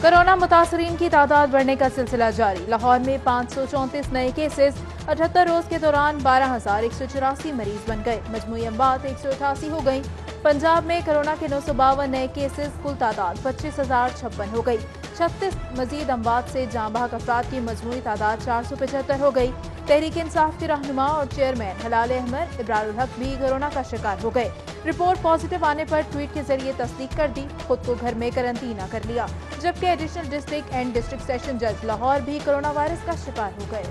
Corona मुतासरीन की तादाद बढ़ने का सिलसिला जारी। लाहौर में 534 नए केसेस, 78 रोज के दौरान 12,184 मरीज बन गए। मजमूई अमवात 188 हो गई। पंजाब में कोरोना के 952 नए केसेस, कुल तादाद 25,056 हो गई। 36 मजीद अमवात से जाँ बहक अफराद की मजमूई तादाद 475 हो गई। तहरीक इंसाफ के रहनुमा और चेयरमैन हलाल अहमद इब्रारुल हक भी कोरोना का शिकार हो गए। रिपोर्ट पॉजिटिव आने पर ट्वीट के जरिए तस्दीक कर दी, खुद को घर में करंतना कर लिया। जबकि additional district and district session जज लाहौर भी कोरोना वायरस का शिकार हो गए।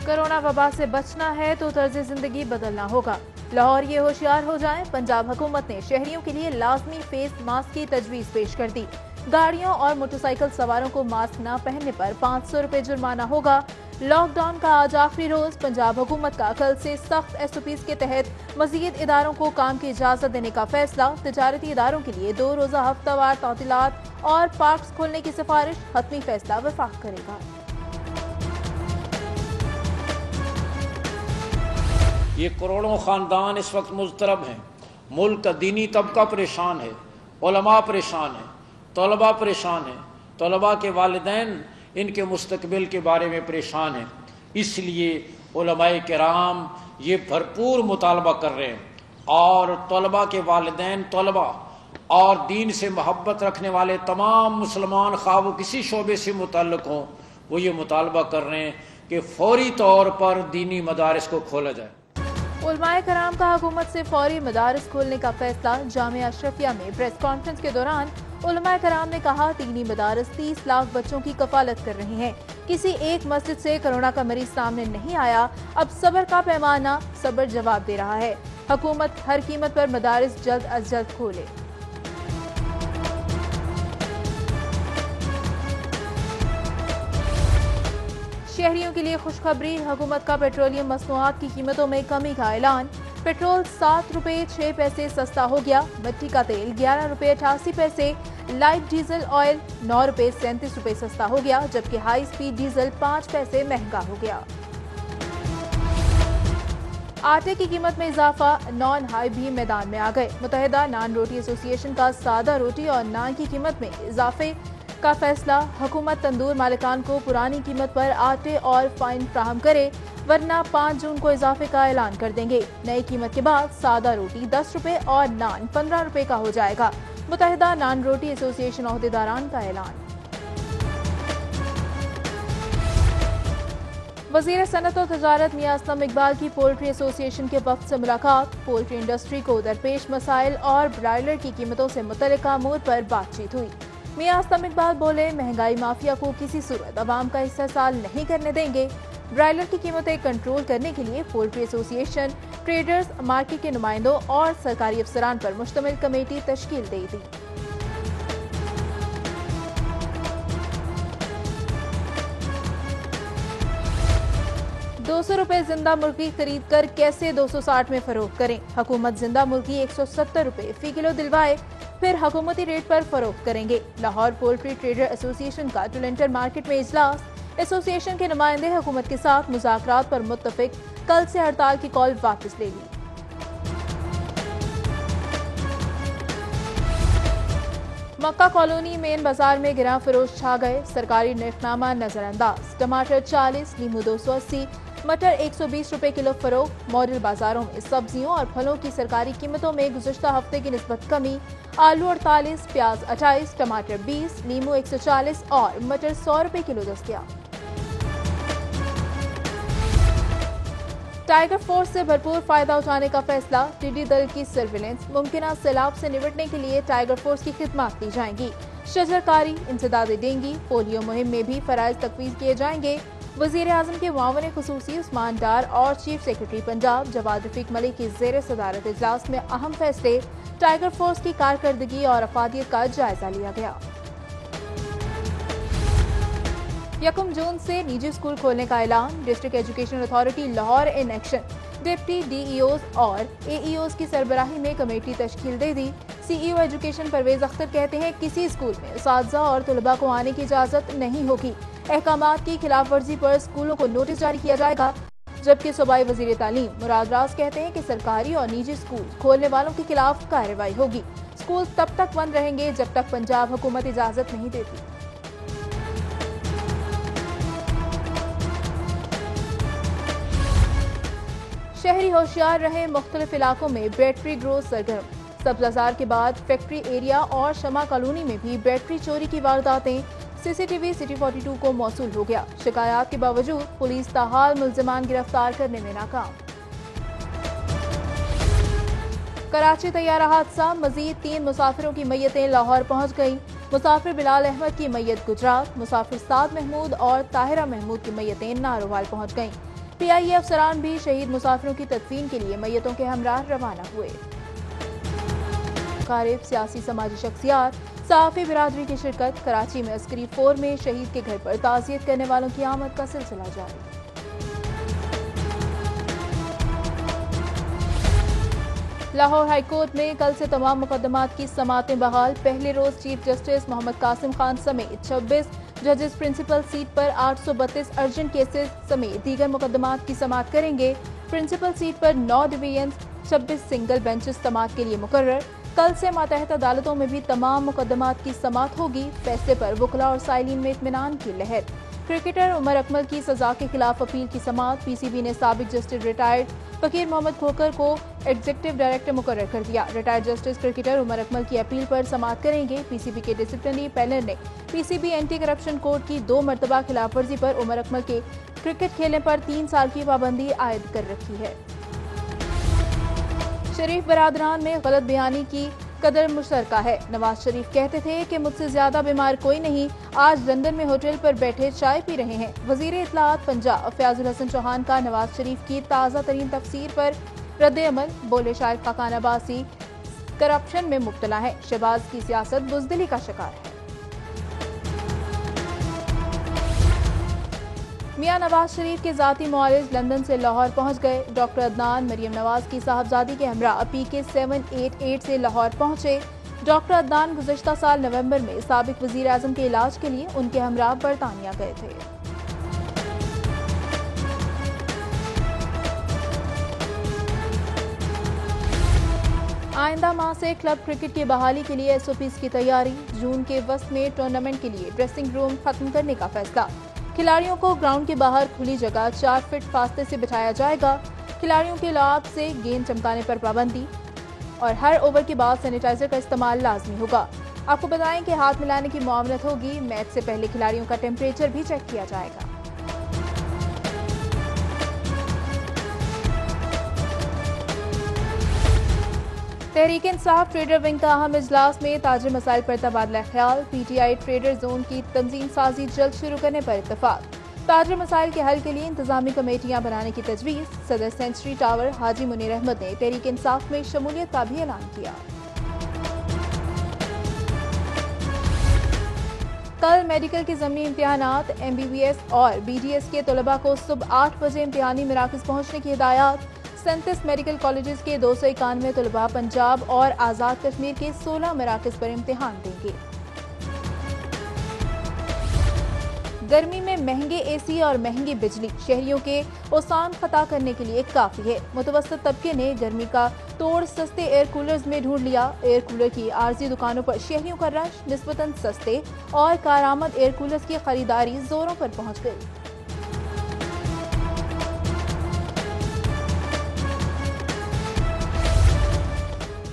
कोरोना वबा से बचना है तो तर्ज जिंदगी बदलना होगा। लाहौर ये होशियार हो जाएं। पंजाब हुकूमत ने शहरियों के लिए लाजमी फेस मास्क की तजवीज पेश कर दी। गाड़ियों और मोटरसाइकिल सवारों को मास्क न पहनने पर 500 रुपए जुर्माना होगा। लॉकडाउन का आज आखिरी रोज। पंजाब हुकूमत का कल से सख्त SOPs के तहत मजीद इदारों को काम की इजाजत देने का फैसला। तिजारती इदारों के लिए 2 रोजा हफ्तावार तातीलात और पार्क्स खोलने की सिफारिश। हतमी फैसला वफाक करेगा। ये करोड़ों खानदान इस वक्त मुज़तरब हैं। मुल्क का दीनी तबका परेशान है, उलमा परेशान है, तलबा परेशान है, तलबा के वालिदैन इनके मुस्तकबिल के बारे में परेशान हैं। इसलिए उलमाए किराम ये भरपूर मुतालबा कर रहे हैं और तलबा के वालिदैन, तलबा और दीन से मोहब्बत रखने वाले तमाम मुसलमान ख्वाह वो किसी शोबे से मुतल्लिक हों, वो ये मुतालबा कर रहे हैं कि फौरी तौर पर दीनी मदारिस को खोला जाए। उलमाए कराम का हुकूमत से फौरी मदारिस खोलने का फैसला। जामिया अशरफिया में प्रेस कॉन्फ्रेंस के दौरान उलमाए कराम ने कहा, दीनी मदारिस 30 लाख बच्चों की कफालत कर रहे हैं। किसी एक मस्जिद से कोरोना का मरीज सामने नहीं आया। अब सब्र का पैमाना, सब्र जवाब दे रहा है। हुकूमत हर कीमत पर मदारिस जल्द अज जल्द खोले। शहरियों के लिए खुशखबरी। हुकूमत का पेट्रोलियम मसनूआत की कीमतों में कमी का ऐलान। पेट्रोल 7 रुपए 6 पैसे सस्ता हो गया। मिट्टी का तेल 11 रुपए 88 पैसे। लाइट डीजल ऑयल 9 रुपए 37 रुपए सस्ता हो गया। जबकि हाई स्पीड डीजल 5 पैसे महंगा हो गया। आटे की कीमत में इजाफा। नॉन हाई भी मैदान में आ गए। मुत्तहिदा नान रोटी एसोसिएशन का सादा रोटी और नान की कीमत में इजाफे का फैसला। हुकूमत तंदूर मालिकान को पुरानी कीमत पर आटे और फाइन फ्राहम करे, वरना 5 जून को इजाफे का ऐलान कर देंगे। नई कीमत के बाद सादा रोटी 10 रुपए और नान 15 रुपए का हो जाएगा। मुत्तहिदा नान रोटी एसोसिएशन ओहदेदारान का ऐलान। वज़ीर सनत और तजारत मियां असलम इकबाल की पोल्ट्री एसोसिएशन के वफ्द से मुलाकात। पोल्ट्री इंडस्ट्री को दरपेश मसाइल और ब्रायलर की कीमतों से मुतल्लिका अमूर पर बातचीत हुई। मियां असलम इकबाल बोले, महंगाई माफिया को किसी सूरत अवाम का इस्तेसाल नहीं करने देंगे। ब्रायलर की कीमतें कंट्रोल करने के लिए पोल्ट्री एसोसिएशन, ट्रेडर्स, मार्केट के नुमाइंदों और सरकारी अफसरान पर मुश्तमिल कमेटी तश्कील दे दी। ₹200 जिंदा मुर्गी खरीद कर कैसे 260 में फरोख्त करें। हुकूमत जिंदा मुर्गी 170 रुपए फी किलो दिलवाए, फिर हुकूमती रेट पर फरोख्त करेंगे। लाहौर पोल्ट्री ट्रेडर एसोसिएशन का टुलेंटर मार्केट में इजलास। एसोसिएशन के नुमाइंदे हुकूमत के साथ मुज़ाकरात पर मुत्तफिक। कल से हड़ताल की कॉल वापस ले ली। मक्का कॉलोनी मेन बाजार में गिरां फरोश छा गए। सरकारी निर्खनामा नजरअंदाज। टमाटर 40, नींबू 280, मटर 120 रुपए किलो फरोख्त। मॉडल बाजारों में सब्जियों और फलों की सरकारी कीमतों में गुज़श्ता हफ्ते की निस्बत कमी। आलू 48, प्याज 28, टमाटर 20, नींबू 140 और मटर 100 रुपए किलो दस्तयाब। टाइगर फोर्स से भरपूर फायदा उठाने का फैसला। टिड्डी दल की सर्विलेंस। मुमकिन सैलाब से निपटने के लिए टाइगर फोर्स की खिदमत दी जाएंगी। शजरकारी, इंसदाद डेंगी, पोलियो मुहिम में भी फराइज तकवीज किए जाएंगे। वजीर आजम के मुआवन खुसूसी उस्मान डार और चीफ सेक्रेटरी पंजाब जवाद रफीक मलिक की ज़ेर सदारत इजलास में अहम फैसले। टाइगर फोर्स की कारकर्दगी और अफादियत का जायजा लिया गया। 1 जून से निजी स्कूल खोलने का ऐलान। District education authority Lahore in action. Deputy DEOs और AEOs की सरबराही में कमेटी तश्कील दे दी। CEO एजुकेशन परवेज अख्तर कहते हैं, किसी स्कूल में उस्ताज़ा और तलबा को आने की इजाजत नहीं होगी। अहकामात की खिलाफ वर्जी पर स्कूलों को नोटिस जारी किया जाएगा। जबकि सूबाई वजीर तालीम मुराद राज कहते हैं कि सरकारी और निजी स्कूल खोलने वालों के खिलाफ कार्रवाई होगी। स्कूल तब तक बंद रहेंगे जब तक पंजाब हुकूमत इजाजत नहीं देती। शहरी होशियार रहे, मुख्तलिफ इलाकों में बैटरी ग्रोथ सरगर्म। सब्ज़ाजार के बाद फैक्ट्री एरिया और शमा कॉलोनी में भी बैटरी चोरी की वारदातें। सीसीटीवी सिटी 42 को मौसूल हो गया। शिकायत के बावजूद पुलिस ताहाल मुल्जिमान गिरफ्तार करने में नाकाम। कराची तैयारा हादसा, मजीद 3 मुसाफिरों की मैयतें लाहौर पहुंच गईं। मुसाफिर बिलाल अहमद की मैयत गुजरात, मुसाफिर साद महमूद और ताहिरा महमूद की मैयतें नारोवाल पहुंच गईं। PIA अफसरान भी शहीद मुसाफिरों की तदफीन के लिए मैयतों के हमरा रवाना हुए। कारिब, सियासी समाजी शख्सियात, सहाफ़ी बिरादरी की शिरकत। कराची में अस्करी फोर में शहीद के घर पर ताज़ियत करने वालों की आमद का सिलसिला जारी। लाहौर हाईकोर्ट में कल से तमाम मुकदमात की समातें बहाल। पहले रोज चीफ जस्टिस मोहम्मद कासिम खान समेत 26 जजेस प्रिंसिपल सीट पर 832 अर्जेंट केसेस समेत दीगर मुकदमात की समात करेंगे। प्रिंसिपल सीट पर 9 डिवीजन 26 सिंगल बेंचेस समात के लिए मुकर्रर। कल से मातहत अदालतों में भी तमाम मुकदमात की समात होगी। फैसले पर वकला और साइलिन में इत्मीनान की लहर। क्रिकेटर उमर अकमल की सजा के खिलाफ अपील की समात। PCB ने साबिक जस्टिस रिटायर्ड फकीर मोहम्मद खोकर को एग्जीक्यूटिव डायरेक्टर मुकर्रर कर दिया। Retired justice cricketer Umar Akmal की अपील पर समात करेंगे। PCB के डिसिप्लिनरी पैनल ने PCB एंटी करप्शन कोड की 2 मरतबा खिलाफ वर्जी पर उमर अकमल के क्रिकेट खेलने पर 3 साल की पाबंदी आयद कर रखी है। शरीफ बरादरान में गलत बयानी की कदर मुश्तरका है। नवाज शरीफ कहते थे कि मुझसे ज्यादा बीमार कोई नहीं, आज लंदन में होटल पर बैठे चाय पी रहे हैं। वजीर इत्तलात पंजाब फयाजुल हसन चौहान का नवाज शरीफ की ताज़ा तरीन तफसीर पर रद्द-ए-अमल। बोले शायद खाकान अब्बासी करप्शन में मुब्तला है, शहबाज की सियासत बुज़दिली का शिकार है। मियां नवाज शरीफ के जाती मुआलिज लंदन से लाहौर पहुंच गए। डॉक्टर अदनान मरियम नवाज की साहबजादी के हमरा PK 788 से लाहौर पहुंचे। डॉक्टर अदनान गुज़श्ता साल नवंबर में साबिक वज़ीर आज़म के इलाज के लिए उनके हमरा बरतानिया गए थे। आइंदा माह से क्लब क्रिकेट की बहाली के लिए SOPs की तैयारी। जून के वस्त में टूर्नामेंट के लिए ड्रेसिंग रूम खत्म करने का फैसला। खिलाड़ियों को ग्राउंड के बाहर खुली जगह 4 फीट फासले से बिठाया जाएगा। खिलाड़ियों के लाभ से गेंद चमकाने पर पाबंदी और हर ओवर के बाद सैनिटाइजर का इस्तेमाल लाजमी होगा। आपको बताएं कि हाथ मिलाने की मामलत होगी। मैच से पहले खिलाड़ियों का टेम्परेचर भी चेक किया जाएगा। तहरीक इंसाफ ट्रेडर विंग का अहम इजलास में ताजिर मसाइल पर तबादला ख्याल। PTI ट्रेडर जोन की तंजीम साजी जल्द शुरू करने पर इत्तफाक। ताजिर मसाइल के हल के लिए इंतजामी कमेटियां बनाने की तजवीज़। सदर सेंचुरी टावर हाजी मुनीर अहमद ने तहरीक इंसाफ में शमूलियत का भी ऐलान किया। कल मेडिकल के ज़मीनी इम्तिहानात। MBBS और BDS के तलबा को सुबह 8 बजे इम्तिहानी मराकज़ पहुँचने की हिदायत। 37 मेडिकल कॉलेजेस के 291 तलबा पंजाब और आज़ाद कश्मीर के 16 मराकज़ पर इम्तिहान देंगे। गर्मी में महंगे AC और महंगी बिजली शहरियों के ओसान खता करने के लिए काफ़ी है। मुतवस्सित तबके ने गर्मी का तोड़ सस्ते एयर कूलर्स में ढूंढ लिया। एयर कूलर की आर्जी दुकानों पर शहरियों का रश। निस्बतन सस्ते और कारआमद एयर कूलर्स की खरीदारी जोरों पर पहुंच गई।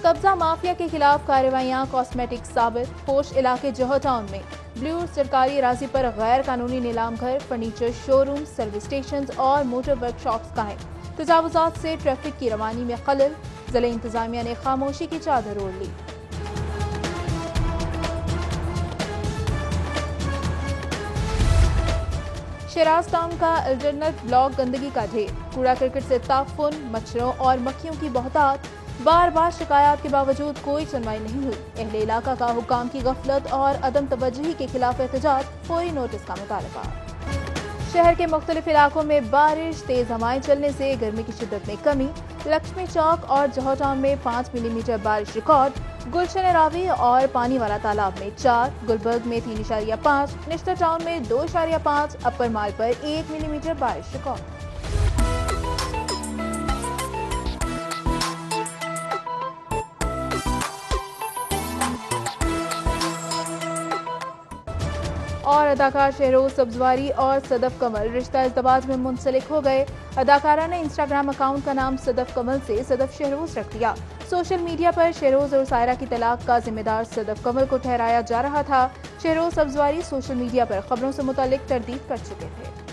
कब्जा माफिया के खिलाफ कार्रवाइयां कॉस्मेटिक साबित। पोश इलाके जोहर टाउन में ब्लू सरकारी अराजी पर गैर कानूनी नीलाम घर, फर्नीचर शोरूम, सर्विस स्टेशन और मोटर वर्कशॉप्स कायम। तजावुजात से ट्रैफिक की रवानी में खलल। जिला इंतजामिया ने खामोशी की चादर ओढ़ ली। शिराज टाउन का अल्टरनेट ब्लॉक गंदगी का ढेर। कूड़ा करकट से ताफुन, मच्छरों और मक्खियों की बहुतात। बार बार शिकायत के बावजूद कोई सुनवाई नहीं हुई। अहले इलाका का हुक्काम की गफलत और अदम तवज्जुही के खिलाफ एहतजाज। फौरी नोटिस का मुतालबा। शहर के मुख्तलिफ इलाकों में बारिश, तेज हवाएं चलने से गर्मी की शिद्दत में कमी। लक्ष्मी चौक और जोहर टाउन में 5 मिलीमीटर बारिश रिकॉर्ड। गुलशन रावी और पानी वाला तालाब में 4, गुलबर्ग में 3.5, निश्तर टाउन में 2.5, अपर माल पर 1 मिलीमीटर बारिश रिकॉर्ड। और अदाकार शहरोज सब्जवारी और सदफ कमल रिश्ता इज़्दवाज में मुंसलिक हो गए। अदाकारा ने इंस्टाग्राम अकाउंट का नाम सदफ कमल से सदफ शहरोज रख दिया। सोशल मीडिया पर शहरोज और सायरा की तलाक का जिम्मेदार सदफ कमल को ठहराया जा रहा था। शहरोज सब्जवारी सोशल मीडिया पर खबरों से मुतालिक तरदीद कर चुके थे।